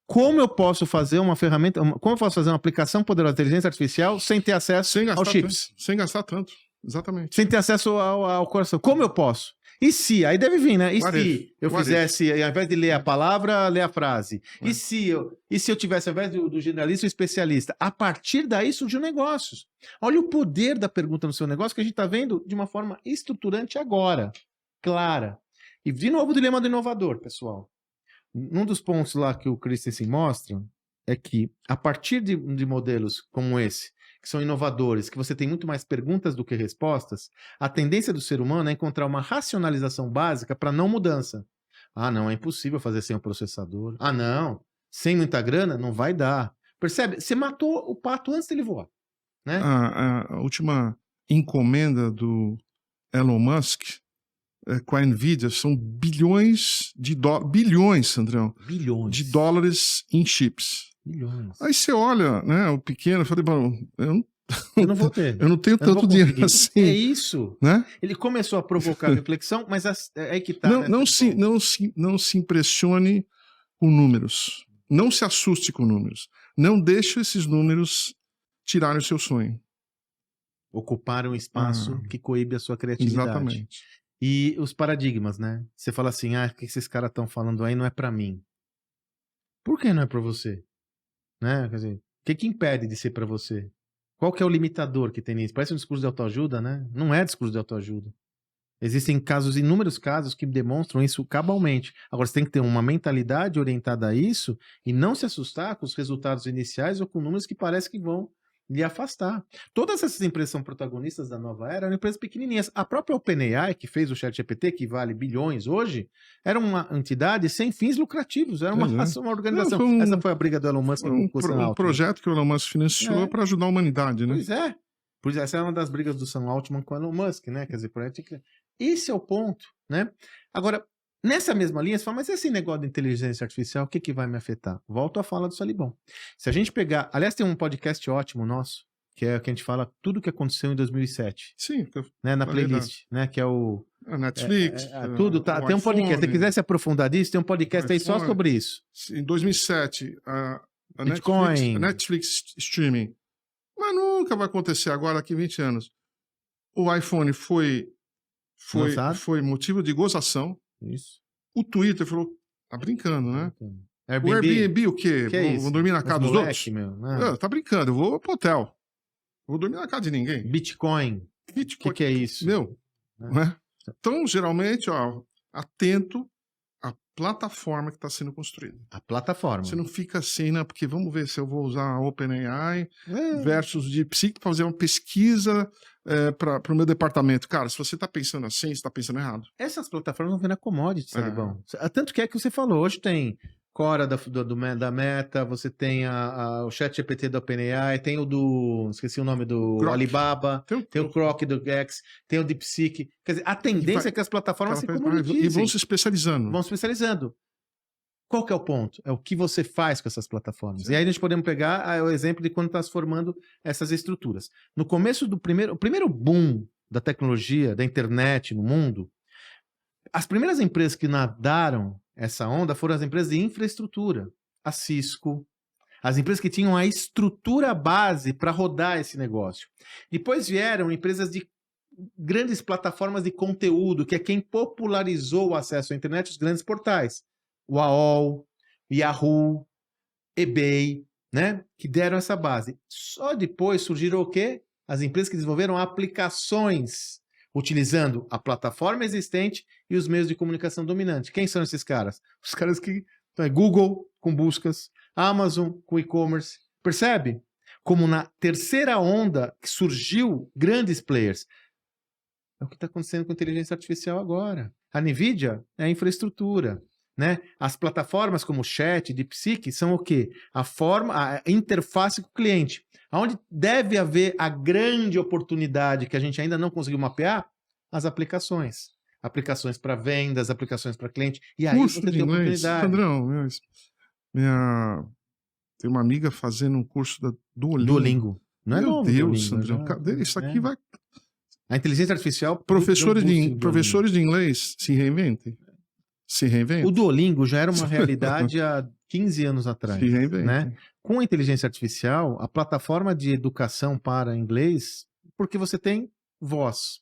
Como eu posso fazer uma ferramenta... Como eu posso fazer uma aplicação poderosa de inteligência artificial sem ter acesso aos chips? Sem gastar tanto. Exatamente. Sem ter acesso ao coração. Como eu posso? E se? Aí deve vir, né? E se eu fizesse, ao invés de ler a palavra, ler a frase? E se eu tivesse, ao invés do generalista, o especialista? A partir daí surgiu negócios. Olha o poder da pergunta no seu negócio que a gente está vendo de uma forma estruturante agora. Clara. E, de novo, o dilema do inovador, pessoal. Um dos pontos lá que o Christensen mostra é que, a partir de modelos como esse, que são inovadores, que você tem muito mais perguntas do que respostas, a tendência do ser humano é encontrar uma racionalização básica para não mudança. Ah, não, é impossível fazer sem o processador. Ah, não, sem muita grana não vai dar. Percebe? Você matou o pato antes dele voar. Né? A última encomenda do Elon Musk com a Nvidia são bilhões de dólares. Bilhões, Sandrão. Bilhões. De dólares em chips. Milhões. Aí você olha, né, o pequeno, eu falei, bom, eu não vou ter. Eu não tenho tanto dinheiro assim. É isso. Né? Ele começou a provocar reflexão, mas é que tá. Não se impressione com números. Não se assuste com números. Não deixe esses números tirarem o seu sonho. Ocupar um espaço que coíbe a sua criatividade. Exatamente. E os paradigmas, né? Você fala assim, o que esses caras estão falando aí não é para mim. Por que não é para você? Né? Quer dizer, o que impede de ser para você? Qual que é o limitador que tem nisso? Parece um discurso de autoajuda, né? Não é discurso de autoajuda. Existem inúmeros casos que demonstram isso cabalmente. Agora, você tem que ter uma mentalidade orientada a isso e não se assustar com os resultados iniciais ou com números que parece que vão lhe afastar. Todas essas empresas são protagonistas da nova era, eram empresas pequenininhas. A própria OpenAI, que fez o ChatGPT, que vale bilhões hoje, era uma entidade sem fins lucrativos, era uma organização. Essa foi a briga do Elon Musk com o Sam Altman. Um projeto que o Elon Musk financiou para ajudar a humanidade, né? Pois é. Pois essa é uma das brigas do Sam Altman com o Elon Musk, né? Quer dizer, esse é o ponto, né? Agora, nessa mesma linha, você fala, mas esse negócio de inteligência artificial, o que vai me afetar? Volto à fala do Salibão. Se a gente pegar... Aliás, tem um podcast ótimo nosso, que é que a gente fala tudo o que aconteceu em 2007. Sim. Né, na playlist, né? Que é o... A Netflix. Tudo, tá. Tem um podcast. Se quiser se aprofundar disso, tem um podcast aí só sobre isso. Em 2007, a Bitcoin. Netflix streaming. Mas nunca vai acontecer agora, daqui 20 anos. O iPhone foi motivo de gozação. Isso. O Twitter falou, tá brincando, né? Airbnb. O Airbnb, o quê? Vou dormir na casa dos outros? Tá brincando, eu vou pro hotel. Vou dormir na casa de ninguém. Bitcoin. O que é isso? Né? Então, geralmente, atento à plataforma que está sendo construída. A plataforma. Você não fica assim, né? Porque vamos ver se eu vou usar a OpenAI versus DeepSeek para fazer uma pesquisa para o meu departamento. Cara, se você está pensando assim, você está pensando errado. Essas plataformas vão virar commodities, Salibão. Tanto que é que você falou, hoje tem Cora da Meta, você tem o ChatGPT da OpenAI, tem o do... esqueci o nome do Grok. Alibaba, tem o Grok do X, tem o DeepSeek. Quer dizer, a tendência é que as plataformas se comoditizem. E vão se especializando. Vão se especializando. Qual que é o ponto? É o que você faz com essas plataformas. Sim. E aí a gente podemos pegar o exemplo de quando está se formando essas estruturas. No começo do o primeiro boom da tecnologia, da internet no mundo, as primeiras empresas que nadaram essa onda foram as empresas de infraestrutura, a Cisco, as empresas que tinham a estrutura base para rodar esse negócio. Depois vieram empresas de grandes plataformas de conteúdo, que é quem popularizou o acesso à internet, os grandes portais. O AOL, Yahoo, eBay, né? Que deram essa base. Só depois surgiram o quê? As empresas que desenvolveram aplicações utilizando a plataforma existente e os meios de comunicação dominantes. Quem são esses caras? Os caras que... Google com buscas, Amazon com e-commerce. Percebe? Como na terceira onda que surgiu grandes players. É o que está acontecendo com a inteligência artificial agora. A NVIDIA é a infraestrutura, né? As plataformas como o Chat, DeepSeek, são o quê? A interface com o cliente. Onde deve haver a grande oportunidade que a gente ainda não conseguiu mapear? As aplicações. Aplicações para vendas, aplicações para cliente. E aí Curso você de tem inglês. oportunidade. Sandrão, tem uma amiga fazendo um curso da Duolingo. Duolingo. Não é Meu novo, Deus, Duolingo, Sandrão. Cadê? Isso aqui vai... A inteligência artificial... Professores de inglês se reinventem. Se reinventem. O Duolingo já era uma realidade há 15 anos atrás. Se reinventem. Né? Com a inteligência artificial, a plataforma de educação para inglês, porque você tem voz,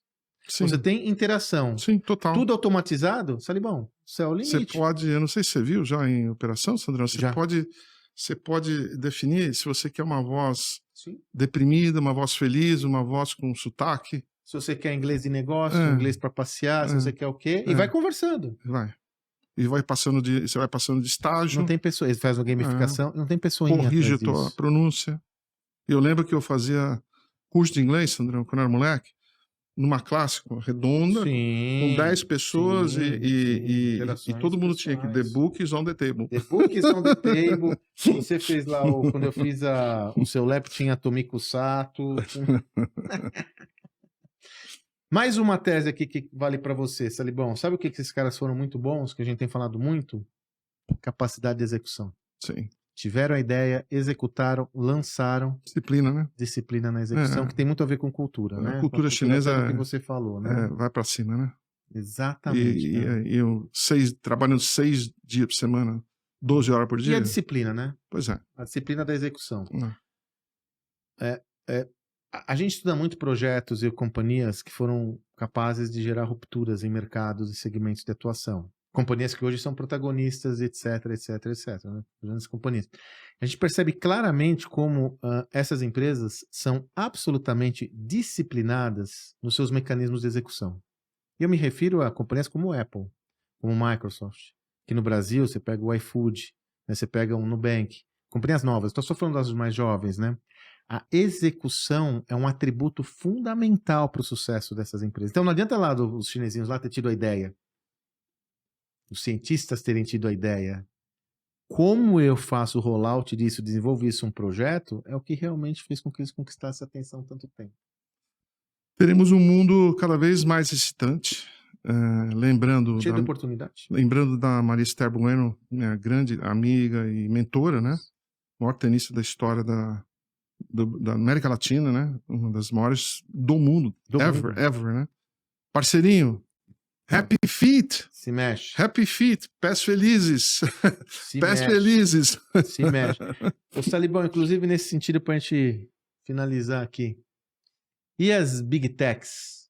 Sim. você tem interação. Sim, total. Tudo automatizado, Salibão, céu é o limite. Você pode, eu não sei se você viu já em operação, Sandrão, você pode definir se você quer uma voz deprimida, uma voz feliz, uma voz com sotaque. Se você quer inglês de negócio, inglês para passear, se você quer o quê, e vai conversando. Vai. E você vai passando de estágio. Não tem pessoa, ele faz uma gamificação, não tem pessoinha. Corrige a tua pronúncia. Eu lembro que eu fazia curso de inglês, Sandrão, quando eu era moleque, numa classe redonda, com 10 pessoas e todo mundo tinha que the book is on the table. The book is on the table. Você fez lá, quando eu fiz o seu lab, tinha Tomiko Sato. Mais uma tese aqui que vale para você, Salibão. Sabe o que esses caras foram muito bons, que a gente tem falado muito? Capacidade de execução. Sim. Tiveram a ideia, executaram, lançaram. Disciplina, né? Disciplina na execução, que tem muito a ver com cultura, né? A cultura chinesa que você falou, né? Vai para cima, né? Exatamente. E eu trabalhando 6 dias por semana, 12 horas por dia. E a disciplina, né? Pois é. A disciplina da execução. A gente estuda muito projetos e companhias que foram capazes de gerar rupturas em mercados e segmentos de atuação. Companhias que hoje são protagonistas, etc, etc, etc. Né? Grandes companhias. A gente percebe claramente como essas empresas são absolutamente disciplinadas nos seus mecanismos de execução. E eu me refiro a companhias como Apple, como Microsoft, que no Brasil você pega o iFood, né? Você pega um Nubank, companhias novas. Estou só falando das mais jovens, né? A execução é um atributo fundamental para o sucesso dessas empresas. Então não adianta lá os chinesinhos lá ter tido a ideia, os cientistas terem tido a ideia. Como eu faço o rollout disso, desenvolvo isso um projeto, é o que realmente fez com que eles conquistassem a atenção tanto tempo. Teremos um mundo cada vez mais excitante. Cheio de oportunidade. Lembrando da Maria Esther Bueno, minha grande amiga e mentora, né? Maior tenista da história da América Latina, né? Uma das maiores do mundo. Ever, né? Parceirinho, Happy Feet. Se mexe. Happy Feet, pés felizes. Pés felizes. Se mexe. Ô Salibão, inclusive nesse sentido, para a gente finalizar aqui. E as Big Techs?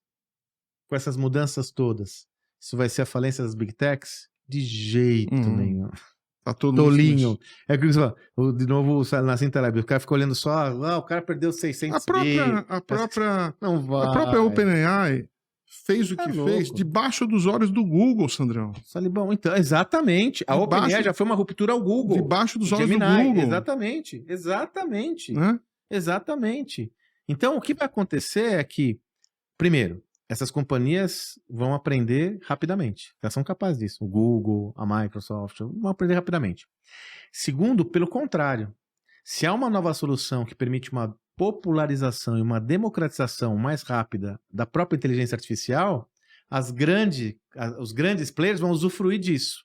Com essas mudanças todas, isso vai ser a falência das Big Techs? De jeito nenhum. Tá todo Tolinho. É que você fala, de novo, na Cinta Lab, o cara ficou olhando só, o cara perdeu 600 A própria OpenAI fez o que fez debaixo dos olhos do Google, Sandrão. Salibão, então, exatamente. A OpenAI já foi uma ruptura ao Google. Debaixo dos olhos do Google. Exatamente. Exatamente. Então, o que vai acontecer é que, primeiro, essas companhias vão aprender rapidamente. Elas são capazes disso. O Google, a Microsoft vão aprender rapidamente. Segundo, pelo contrário, se há uma nova solução que permite uma popularização e uma democratização mais rápida da própria inteligência artificial, os grandes players vão usufruir disso.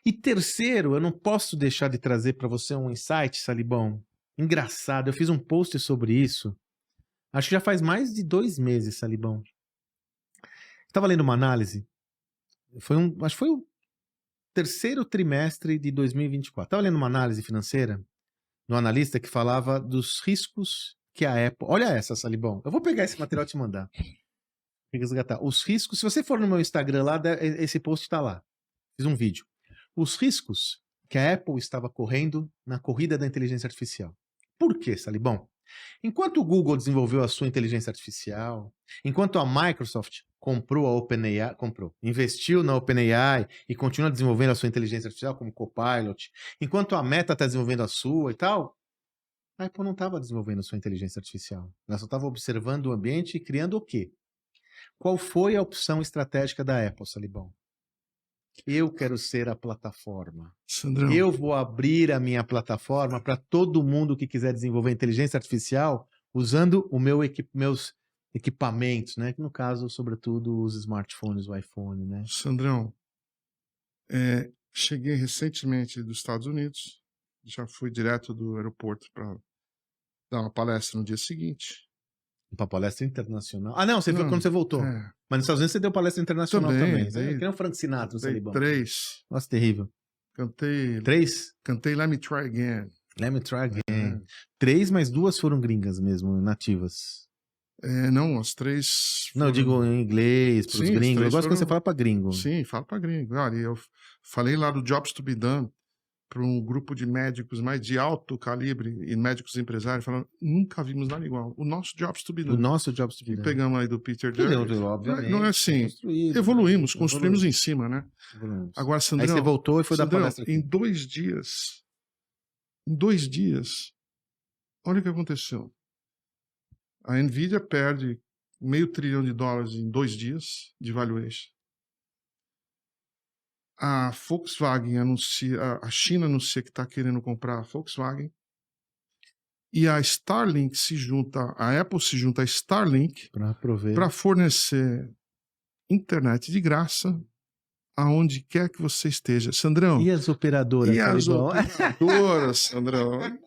E terceiro, eu não posso deixar de trazer para você um insight, Salibão, engraçado. Eu fiz um post sobre isso, acho que já faz mais de 2 meses, Salibão. Estava lendo uma análise, acho que foi o terceiro trimestre de 2024. Estava lendo uma análise financeira do analista que falava dos riscos que a Apple... Olha essa, Salibão. Eu vou pegar esse material e te mandar. Resgatar. Os riscos... Se você for no meu Instagram lá, esse post está lá. Fiz um vídeo. Os riscos que a Apple estava correndo na corrida da inteligência artificial. Por quê, Salibão? Enquanto o Google desenvolveu a sua inteligência artificial, enquanto a Microsoft comprou a OpenAI, investiu na OpenAI e continua desenvolvendo a sua inteligência artificial como Copilot, enquanto a Meta está desenvolvendo a sua e tal, a Apple não estava desenvolvendo a sua inteligência artificial. Ela só estava observando o ambiente e criando o quê? Qual foi a opção estratégica da Apple, Salibão? Eu quero ser a plataforma. Sandrão. Eu vou abrir a minha plataforma para todo mundo que quiser desenvolver inteligência artificial usando meus equipamentos, né? No caso, sobretudo, os smartphones, o iPhone, né? Sandrão, cheguei recentemente dos Estados Unidos, já fui direto do aeroporto para dar uma palestra no dia seguinte. Para palestra internacional. Ah, não, você viu quando você voltou. É. Mas nos Estados Unidos você deu palestra internacional também. Dei, Que nem o Frank Sinatra no dei Salibão. 3. Nossa, terrível. Cantei 3? Cantei Let Me Try Again. Let Me Try Again. 3, mas 2 foram gringas mesmo, nativas. Não, as 3... Não, eu digo em inglês, para os gringos. Eu gosto quando você fala para gringo. Sim, falo para gringo. Olha, eu falei lá do Jobs to be Done para um grupo de médicos mais de alto calibre e médicos empresários, falando, nunca vimos nada igual. O nosso Jobs to be Done. O nosso Jobs to be Done. Pegamos aí do Peter Drucker. Obviamente. Não é assim. Evoluímos, construímos em cima, né? Agora, Sandrão... Aí você voltou e foi dar palestra aqui. Em 2 dias, olha o que aconteceu. A Nvidia perde $500 bilhão em 2 dias de valuation. A Volkswagen anuncia, a China anuncia que está querendo comprar a Volkswagen. E a Starlink a Apple se junta à Starlink para fornecer internet de graça aonde quer que você esteja. Sandrão. E as operadoras? E as operadoras, Sandrão.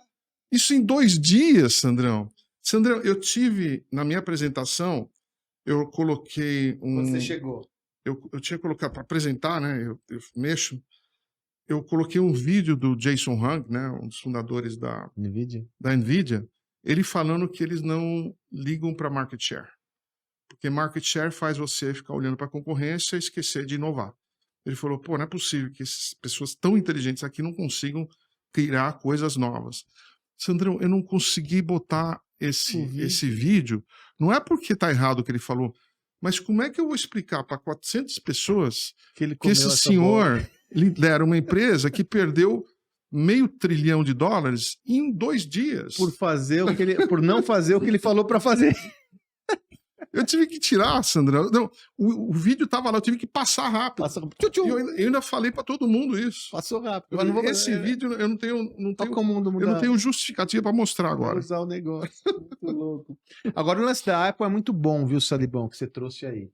Isso em 2 dias, Sandrão. Sandrão, eu tive, na minha apresentação, eu coloquei um... Você chegou. Eu tinha colocado para apresentar, né? Eu mexo. Eu coloquei um vídeo do Jason Hung, né? Um dos fundadores da Nvidia, ele falando que eles não ligam para market share. Porque market share faz você ficar olhando para a concorrência e esquecer de inovar. Ele falou, pô, não é possível que essas pessoas tão inteligentes aqui não consigam criar coisas novas. Sandrão, eu não consegui botar esse vídeo. Não é porque está errado o que ele falou, mas como é que eu vou explicar para 400 pessoas que esse senhor lidera uma empresa que perdeu $500 bilhão em 2 dias? Por não fazer o que ele falou para fazer. Eu tive que tirar, Sandra. Não, o vídeo estava lá, eu tive que passar rápido. Eu ainda falei para todo mundo isso. Passou rápido. Esse vídeo eu não tenho justificativa para mostrar agora. Vou usar o negócio. Muito louco. Agora o lance da Apple é muito bom, viu, Salibão, que você trouxe aí.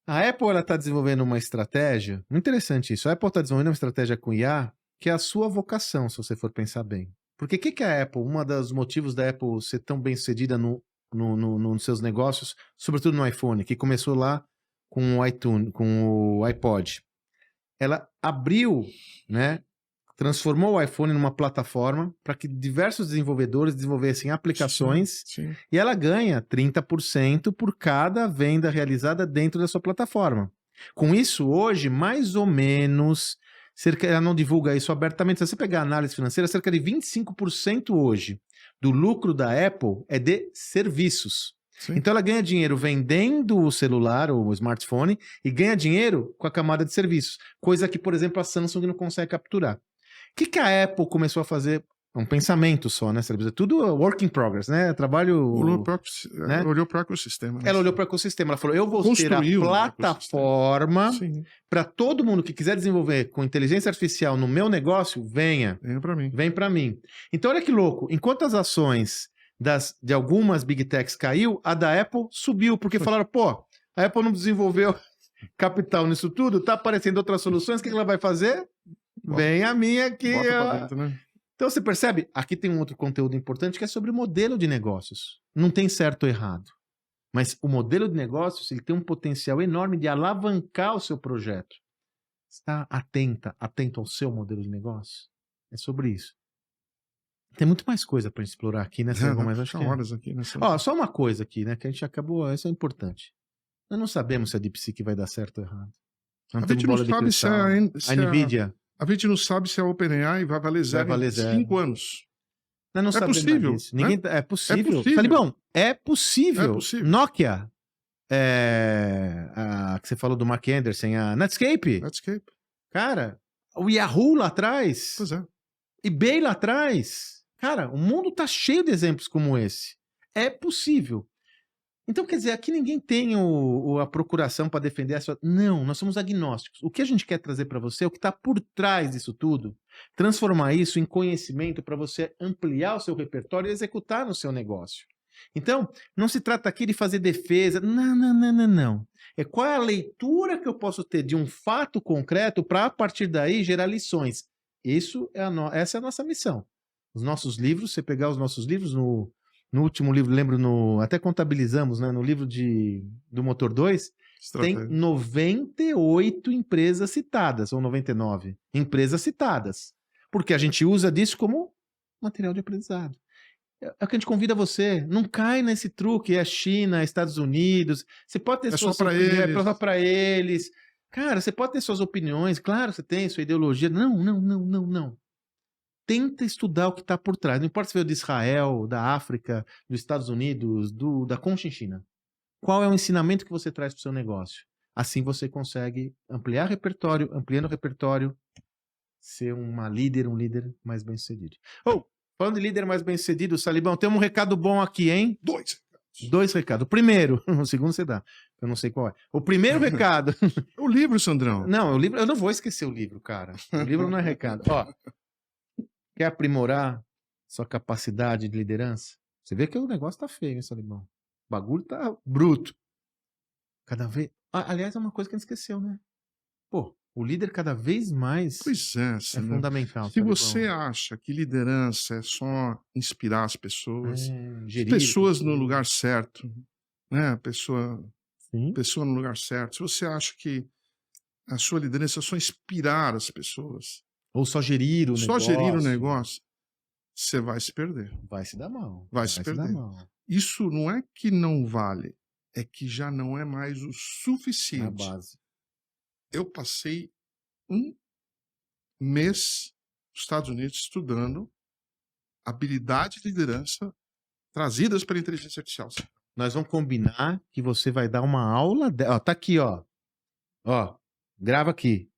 A Apple está desenvolvendo uma estratégia, muito interessante isso. A Apple está desenvolvendo uma estratégia com IA que é a sua vocação, se você for pensar bem. Porque o que a Apple, um dos motivos da Apple ser tão bem sucedida nos seus negócios, sobretudo no iPhone, que começou lá com o iTunes, com o iPod. Ela abriu, né, transformou o iPhone numa plataforma para que diversos desenvolvedores desenvolvessem aplicações. Sim. E ela ganha 30% por cada venda realizada dentro da sua plataforma. Com isso, hoje, mais ou menos, ela não divulga isso abertamente, se você pegar a análise financeira, cerca de 25% hoje do lucro da Apple é de serviços. Sim. Então ela ganha dinheiro vendendo o celular ou o smartphone e ganha dinheiro com a camada de serviços. Coisa que, por exemplo, a Samsung não consegue capturar. O que a Apple começou a fazer? Um pensamento só, né? Tudo work in progress, né? Trabalho... Olhou para o ecossistema. Ela olhou para o ecossistema. Ela falou, eu vou ter a plataforma para todo mundo que quiser desenvolver com inteligência artificial no meu negócio, venha. Vem para mim. Então, olha que louco. Enquanto as ações de algumas Big Techs caiu, a da Apple subiu. Porque falaram, pô, a Apple não desenvolveu capital nisso tudo, tá aparecendo outras soluções, o que ela vai fazer? Vem a minha aqui. Bota pra dentro, né? Então você percebe? Aqui tem um outro conteúdo importante que é sobre modelo de negócios. Não tem certo ou errado. Mas o modelo de negócios, ele tem um potencial enorme de alavancar o seu projeto. Está atento ao seu modelo de negócio? É sobre isso. Tem muito mais coisa para explorar aqui, né, Salibão? Mas acho Fica que horas aqui nessa. Ó, só uma coisa aqui, né, que a gente acabou, isso é importante. Nós não sabemos se a DeepSeek vai dar certo ou errado. Não A temos gente não bola de sabe se cristal. A Nvidia a gente não sabe se a OpenAI vai valer vai zero valer em zero. 5 anos. Nós não É sabemos possível, disso. né? Ninguém, é possível. É possível. Salibão, é possível. É possível. Nokia, que você falou do Mark Anderson, a Netscape. Netscape. Cara, o Yahoo lá atrás, Pois é. eBay lá atrás. Cara, o mundo tá cheio de exemplos como esse. É possível. Então, quer dizer, aqui ninguém tem a procuração para defender a sua... Não, nós somos agnósticos. O que a gente quer trazer para você é o que está por trás disso tudo. Transformar isso em conhecimento para você ampliar o seu repertório e executar no seu negócio. Então, não se trata aqui de fazer defesa. Não. É qual é a leitura que eu posso ter de um fato concreto para, a partir daí, gerar lições. Essa é a nossa missão. Os nossos livros, você pegar os nossos livros no último livro, lembro, até contabilizamos, né, no livro do Motor 2, tem 98 empresas citadas, ou 99 empresas citadas, porque a gente usa disso como material de aprendizado. É o que a gente convida você, não cai nesse truque, é China, é Estados Unidos, você pode ter suas opiniões, é só para eles. Cara, você pode ter suas opiniões, claro, você tem sua ideologia, não. Tenta estudar o que está por trás. Não importa se veio de Israel, da África, dos Estados Unidos, da Conchinchina. Qual é o ensinamento que você traz para o seu negócio? Assim você consegue ampliar repertório, ampliando o repertório, ser um líder mais bem-sucedido. Falando de líder mais bem-sucedido, Salibão, tem um recado bom aqui, hein? 2 recados. O primeiro, o segundo você dá. Eu não sei qual é. O primeiro recado. O livro, Sandrão. Não, o livro, eu não vou esquecer o livro, cara. O livro não é recado. Ó. Quer aprimorar sua capacidade de liderança? Você vê que o negócio tá feio, hein, Salibão? O bagulho tá bruto. Cada vez... aliás, é uma coisa que a gente esqueceu, né? Pô, o líder cada vez mais é fundamental. Se você acha que liderança é só inspirar as pessoas, gerir pessoas no lugar certo, né? Pessoa Sim. no lugar certo. Se você acha que a sua liderança é só inspirar as pessoas, ou só gerir o negócio, você vai se perder. Vai se dar mal. Vai se perder. Isso não é que não vale, é que já não é mais o suficiente. A base. Eu passei 1 mês nos Estados Unidos estudando habilidade de liderança trazidas pela inteligência artificial. Nós vamos combinar que você vai dar uma aula... tá aqui, ó. Grava aqui.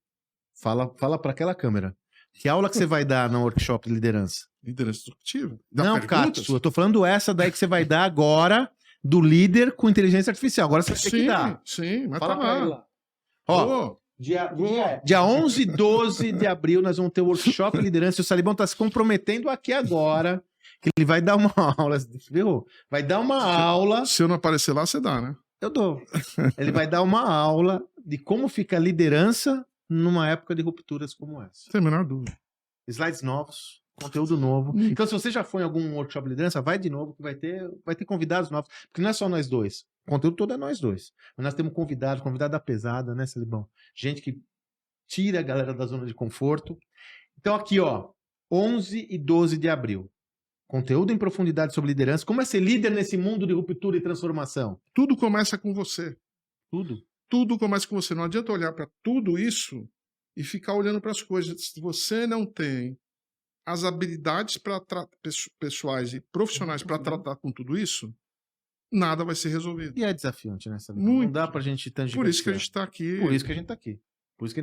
Fala para aquela câmera. Que aula que você vai dar no workshop de liderança? Liderança disruptiva? Não, Cássio, eu tô falando essa daí que você vai dar agora, do líder com inteligência artificial. Agora você vai ter que dar. Sim, mas fala tá pra ele lá. Ó, dia 11 e 12 de abril nós vamos ter o workshop de liderança. E o Salibão tá se comprometendo aqui agora, que ele vai dar uma aula, viu? Vai dar uma aula... Se eu não aparecer lá, você dá, né? Eu dou. Ele vai dar uma aula de como fica a liderança numa época de rupturas como essa. Sem a menor dúvida. Slides novos, conteúdo novo. Então, se você já foi em algum workshop de liderança, vai de novo, que vai ter convidados novos. Porque não é só nós dois. O conteúdo todo é nós dois. Mas nós temos convidado da pesada, né, Salibão? Gente que tira a galera da zona de conforto. Então, aqui, ó, 11 e 12 de abril. Conteúdo em profundidade sobre liderança. Como é ser líder nesse mundo de ruptura e transformação? Tudo começa com você. Tudo começa com você. Não adianta olhar para tudo isso e ficar olhando para as coisas. Se você não tem as habilidades pessoais e profissionais para tratar com tudo isso, nada vai ser resolvido. E é desafiante, né, Salibão? Muito. Não dá pra gente tangibilizar. Por isso que a gente está aqui. Por isso que a gente está aqui.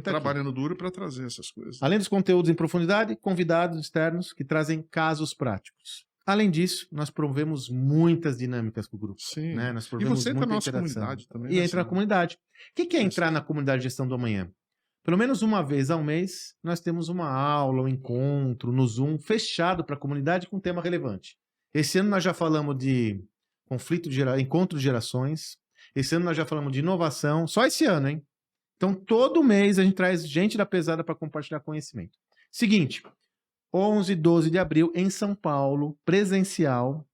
Trabalhando duro para trazer essas coisas. Além dos conteúdos em profundidade, convidados externos que trazem casos práticos. Além disso, nós promovemos muitas dinâmicas para o grupo. Sim. Né? Nós E você entra na nossa interação. comunidade também. E entra na comunidade. O que é entrar na comunidade de gestão do amanhã? Pelo menos uma vez ao mês, nós temos uma aula, um encontro no Zoom fechado para a comunidade com um tema relevante. Esse ano nós já falamos de encontro de gerações. Esse ano nós já falamos de inovação. Só esse ano, hein? Então, todo mês a gente traz gente da pesada para compartilhar conhecimento. Seguinte, 11 e 12 de abril, em São Paulo, presencial.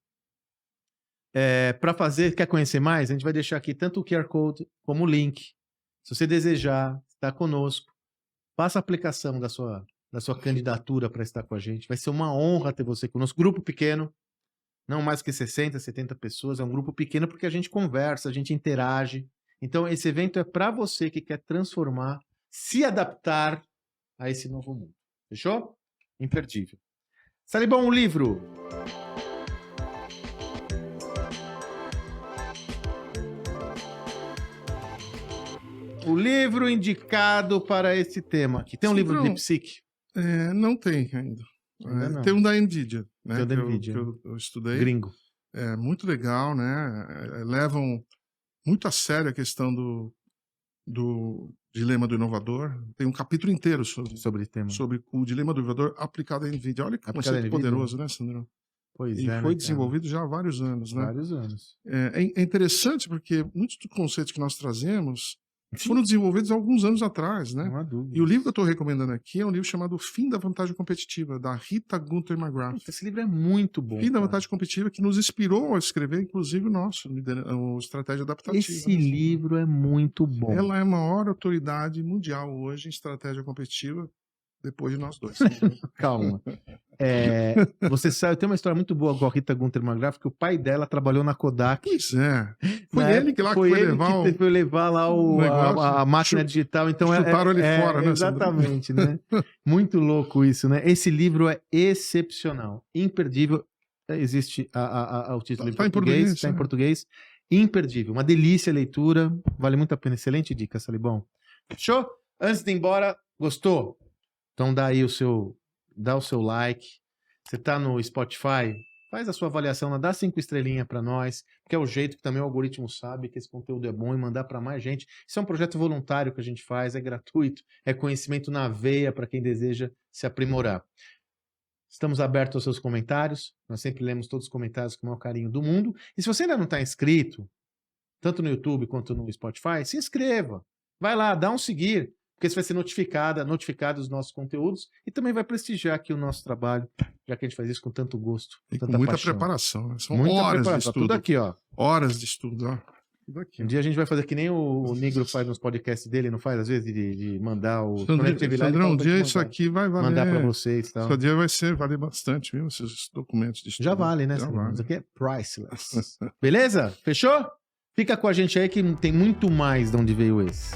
Para fazer, quer conhecer mais? A gente vai deixar aqui tanto o QR Code como o link. Se você desejar estar conosco, faça a aplicação da sua candidatura para estar com a gente. Vai ser uma honra ter você conosco. Grupo pequeno, não mais que 60, 70 pessoas. É um grupo pequeno porque a gente conversa, a gente interage. Então, esse evento é para você que quer transformar, se adaptar a esse novo mundo. Fechou? Imperdível. Salibão, um livro. O livro indicado para esse tema aqui. Tem um livro de psique? Não tem ainda. Não. Tem um da NVIDIA, né? Tem o da NVIDIA. Que eu estudei. Gringo. É muito legal, né? Levam muito a sério a questão do dilema do inovador. Tem um capítulo inteiro sobre o dilema do inovador aplicado à NVIDIA. Olha que conceito poderoso, né, Sandrão? Pois e é, foi né, desenvolvido já há vários anos, né? Vários anos. É interessante porque muitos dos conceitos que nós trazemos foram desenvolvidos há alguns anos atrás, né? Não há dúvida. E o livro que eu estou recomendando aqui é um livro chamado O Fim da Vantagem Competitiva, da Rita Gunther McGrath. Esse livro é muito bom. Fim da Vantagem Competitiva, que nos inspirou a escrever, inclusive, o nosso, o Estratégia Adaptativa. Esse livro é muito bom. Ela é a maior autoridade mundial hoje em estratégia competitiva, depois de nós dois. Calma. Você sabe, tem uma história muito boa com a Rita Gunther McGrath, que o pai dela trabalhou na Kodak. Pois é. Foi ele que foi levar lá a máquina digital. Então chutaram ele fora, né? Exatamente, né? Muito louco isso, né? Esse livro é excepcional, imperdível. Existe o título em português, está em português. Imperdível, uma delícia a leitura, vale muito a pena. Excelente dica, Salibão. Fechou? Antes de ir embora, gostou? Então dá o seu like. Você tá no Spotify, faz a sua avaliação, dá 5 estrelinhas para nós, porque é o jeito que também o algoritmo sabe que esse conteúdo é bom e mandar para mais gente. Isso é um projeto voluntário que a gente faz, é gratuito, é conhecimento na veia para quem deseja se aprimorar. Estamos abertos aos seus comentários, nós sempre lemos todos os comentários com o maior carinho do mundo. E se você ainda não está inscrito, tanto no YouTube quanto no Spotify, se inscreva. Vai lá, dá um seguir, porque você vai ser notificado dos nossos conteúdos e também vai prestigiar aqui o nosso trabalho, já que a gente faz isso com tanto gosto, com muita preparação. Né? São muita horas de estudo. Tudo aqui, ó. Horas de estudo, ó. Tudo aqui. Um dia a gente vai fazer que nem o Negro faz nos podcasts dele, não faz às vezes, de mandar o... Sandrão, um dia isso aqui vai valer. Mandar para vocês. Tal. Esse dia vai valer bastante, viu? Esses documentos de estudo. Já vale, né? Já vale. Isso aqui é priceless. Beleza? Fechou? Fica com a gente aí que tem muito mais de onde veio esse.